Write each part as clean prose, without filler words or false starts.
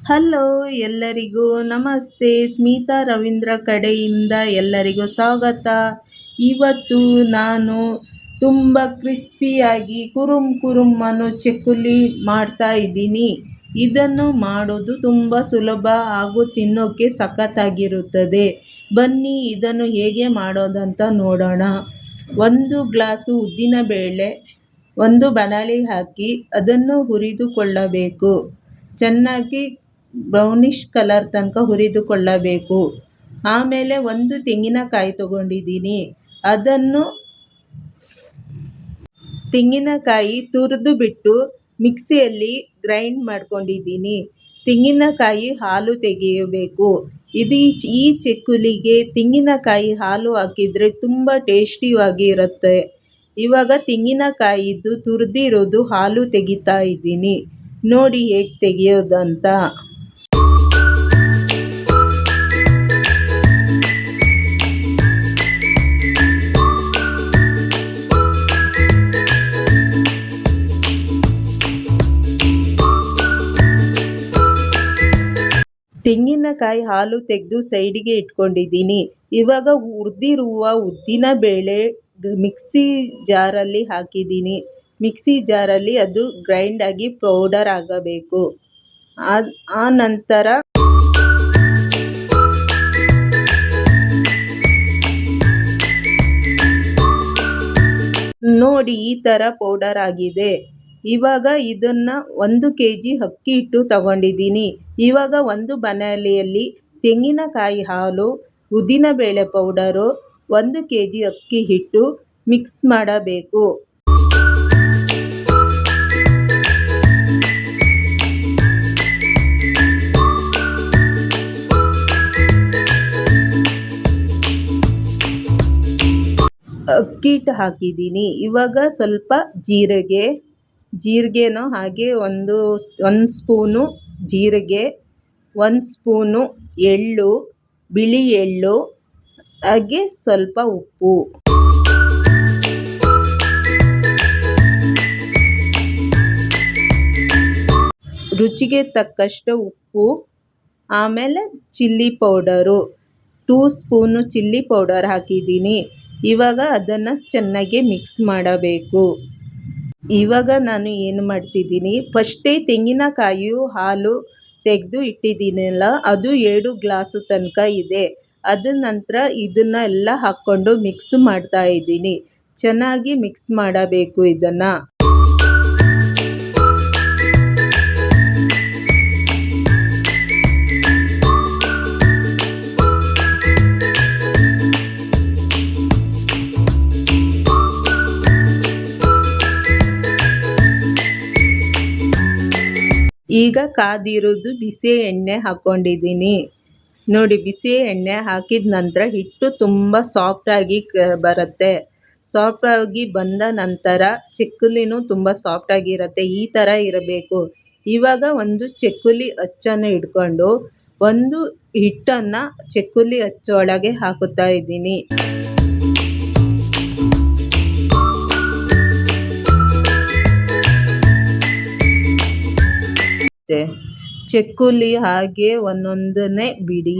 Hello ಎಲ್ಲರಿಗೂ ನಮಸ್ತೆ. ಸ್ಮಿತಾ ರವೀಂದ್ರ ಕಡೆಯಿಂದ ಎಲ್ಲರಿಗೂ ಸ್ವಾಗತ. ಇವತ್ತು ನಾನು ತುಂಬ ಕ್ರಿಸ್ಪಿಯಾಗಿ ಕುರುಮ್ ಅನ್ನೋ ಚಕ್ಕುಲಿ ಮಾಡ್ತಾ ಇದ್ದೀನಿ. ಇದನ್ನು ಮಾಡೋದು ತುಂಬ ಸುಲಭ ಹಾಗೂ ತಿನ್ನೋಕ್ಕೆ ಸಖತ್ತಾಗಿರುತ್ತದೆ. ಬನ್ನಿ ಇದನ್ನು ಹೇಗೆ ಮಾಡೋದಂತ ನೋಡೋಣ. 1 ಗ್ಲಾಸು ಉದ್ದಿನಬೇಳೆ ಒಂದು ಬಾಣಲೆಗೆ ಹಾಕಿ ಅದನ್ನು ಹುರಿದುಕೊಳ್ಳಬೇಕು. ಚೆನ್ನಾಗಿ ಬ್ರೌನಿಷ್ ಕಲರ್ ತನಕ ಹುರಿದುಕೊಳ್ಳಬೇಕು. ಆಮೇಲೆ 1 ತೆಂಗಿನಕಾಯಿ ತಗೊಂಡಿದ್ದೀನಿ. ಅದನ್ನು ತೆಂಗಿನಕಾಯಿ ತುರಿದು ಬಿಟ್ಟು ಮಿಕ್ಸಿಯಲ್ಲಿ ಗ್ರೈಂಡ್ ಮಾಡ್ಕೊಂಡಿದ್ದೀನಿ. ತೆಂಗಿನಕಾಯಿ ಹಾಲು ತೆಗೆಯಬೇಕು. ಈ ಚಕ್ಕುಲಿಗೆ ತೆಂಗಿನಕಾಯಿ ಹಾಲು ಹಾಕಿದರೆ ತುಂಬ ಟೇಸ್ಟಿಯಾಗಿ ಇರುತ್ತೆ. ಇವಾಗ ತೆಂಗಿನಕಾಯಿದು ತುರಿದಿರೋದು ಹಾಲು ತೆಗಿತಾ ಇದ್ದೀನಿ. ನೋಡಿ ಹೇಗೆ ತೆಗೆಯೋದಂತ. ತೆಂಗಿನಕಾಯಿ ಹಾಲು ತೆಗೆದು ಸೈಡಿಗೆ ಇಟ್ಕೊಂಡಿದ್ದೀನಿ. ಇವಾಗ ಹುರಿದಿರುವ ಉದ್ದಿನಬೇಳೆ ಮಿಕ್ಸಿ ಜಾರಲ್ಲಿ ಹಾಕಿದ್ದೀನಿ. ಮಿಕ್ಸಿ ಜಾರಲ್ಲಿ ಅದು ಗ್ರೈಂಡ್ ಆಗಿ ಪೌಡರ್ ಆಗಬೇಕು. ಆ ನಂತರ ನೋಡಿ ಈ ಥರ ಪೌಡರ್ ಆಗಿದೆ. ಇವಾಗ ಇದನ್ನು 1 kg ಅಕ್ಕಿ ಹಿಟ್ಟು ತಗೊಂಡಿದ್ದೀನಿ. ಇವಾಗ ಒಂದು ಬಾಣಲೆಯಲ್ಲಿ ತೆಂಗಿನಕಾಯಿ ಹಾಲು, ಉದ್ದಿನಬೇಳೆ ಪೌಡರು, 1 kg ಅಕ್ಕಿ ಹಿಟ್ಟು ಮಿಕ್ಸ್ ಮಾಡಬೇಕು. ಅಕ್ಕಿ ಹಿಟ್ಟು ಹಾಕಿದ್ದೀನಿ. ಇವಾಗ ಸ್ವಲ್ಪ ಜೀರಿಗೆನೂ ಹಾಗೆ ಒಂದು ಸ್ಪೂನು ಜೀರಿಗೆ, 1 ಸ್ಪೂನು ಎಳ್ಳು, ಬಿಳಿ ಎಳ್ಳು, ಹಾಗೆ ಸ್ವಲ್ಪ ಉಪ್ಪು. ರುಚಿಗೆ ತಕ್ಕಷ್ಟು ಉಪ್ಪು. ಆಮೇಲೆ chilli powder 2 spoon chilli powder ಹಾಕಿದ್ದೀನಿ. ಇವಾಗ ಅದನ್ನು ಚೆನ್ನಾಗಿ ಮಿಕ್ಸ್ ಮಾಡಬೇಕು. ಇವಾಗ ನಾನು ಏನು ಮಾಡ್ತಿದ್ದೀನಿ, ಫಸ್ಟೇ ತೆಂಗಿನಕಾಯಿಯು ಹಾಲು ತೆಗೆದು ಇಟ್ಟಿದ್ದೀನಲ್ಲ, ಅದು 2 ಗ್ಲಾಸು ತನಕ ಇದೆ. ಅದ ನಂತರ ಇದನ್ನು ಎಲ್ಲ ಹಾಕ್ಕೊಂಡು ಮಿಕ್ಸ್ ಮಾಡ್ತಾ ಇದ್ದೀನಿ. ಚೆನ್ನಾಗಿ ಮಿಕ್ಸ್ ಮಾಡಬೇಕು ಇದನ್ನು. ಈಗ ಕಾದಿರೋದು ಬಿಸಿ ಎಣ್ಣೆ ಹಾಕ್ಕೊಂಡಿದ್ದೀನಿ. ನೋಡಿ ಬಿಸಿ ಎಣ್ಣೆ ಹಾಕಿದ ನಂತರ ಹಿಟ್ಟು ತುಂಬ ಸಾಫ್ಟಾಗಿ ಬರುತ್ತೆ. ಸಾಫ್ಟಾಗಿ ಬಂದ ನಂತರ ಚಕ್ಕುಲಿನೂ ತುಂಬ ಸಾಫ್ಟಾಗಿರುತ್ತೆ. ಈ ಥರ ಇರಬೇಕು. ಇವಾಗ ಒಂದು ಚಕ್ಕುಲಿ ಅಚ್ಚನ್ನು ಹಿಡ್ಕೊಂಡು ಒಂದು ಹಿಟ್ಟನ್ನು ಚಕ್ಕುಲಿ ಅಚ್ಚೊಳಗೆ ಹಾಕುತ್ತಾ ಇದ್ದೀನಿ. ಚಕ್ಕುಲಿ ಹಾಗೆ ಒಂದೊಂದನ್ನೇ ಬಿಡಿ.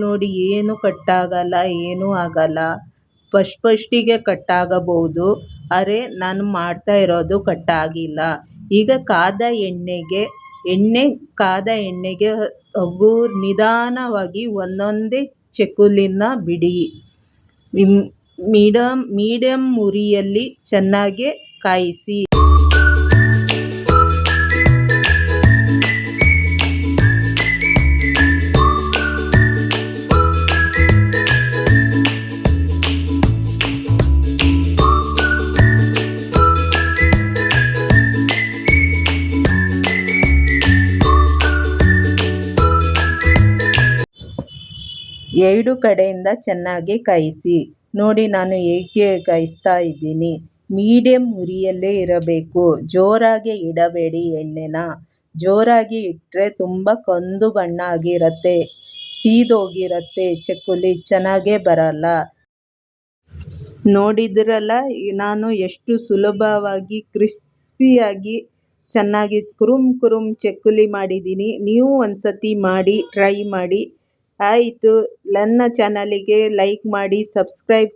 ನೋಡಿ ಏನು ಕಟ್ಟಾಗಲ್ಲ, ಏನೂ ಆಗಲ್ಲ. ಫಸ್ಟಿಗೆ ಕಟ್ಟಾಗಬಹುದು, ಆದರೆ ನಾನು ಮಾಡ್ತಾ ಇರೋದು ಕಟ್ಟಾಗಿಲ್ಲ. ಈಗ ಎಣ್ಣೆ ಕಾದ ಎಣ್ಣೆಗೆ ನಿಧಾನವಾಗಿ ಒಂದೊಂದೇ ಚಕ್ಕುಲಿನ ಬಿಡಿ. ಮೀಡಿಯಮ್ ಉರಿಯಲ್ಲಿ ಚೆನ್ನಾಗಿ ಕಾಯಿಸಿ. ಎರಡು ಕಡೆಯಿಂದ ಚೆನ್ನಾಗಿ ಕಾಯಿಸಿ. ನೋಡಿ ನಾನು ಹೇಗೆ ಕಾಯಿಸ್ತಾ ಇದ್ದೀನಿ. ಮೀಡಿಯಮ್ ಉರಿಯಲ್ಲೇ ಇರಬೇಕು. ಜೋರಾಗಿ ಇಡಬೇಡಿ ಎಣ್ಣೆನ. ಜೋರಾಗಿ ಇಟ್ಟರೆ ತುಂಬ ಕಂದು ಬಣ್ಣ ಆಗಿರುತ್ತೆ, ಸೀದೋಗಿರುತ್ತೆ ಚಕ್ಕುಲಿ, ಚೆನ್ನಾಗೇ ಬರಲ್ಲ. ನೋಡಿದ್ರಲ್ಲ ನಾನು ಎಷ್ಟು ಸುಲಭವಾಗಿ ಕ್ರಿಸ್ಪಿಯಾಗಿ ಚೆನ್ನಾಗಿ ಕುರುಮ್ ಕುರುಮ್ ಚಕ್ಕುಲಿ ಮಾಡಿದ್ದೀನಿ. ನೀವು ಒಂದ್ಸತಿ ಮಾಡಿ ಟ್ರೈ ಮಾಡಿ. ಆಯಿತು, ನನ್ನ ಚಾನಲಿಗೆ ಲೈಕ್ ಮಾಡಿ, ಸಬ್ಸ್ಕ್ರೈಬ್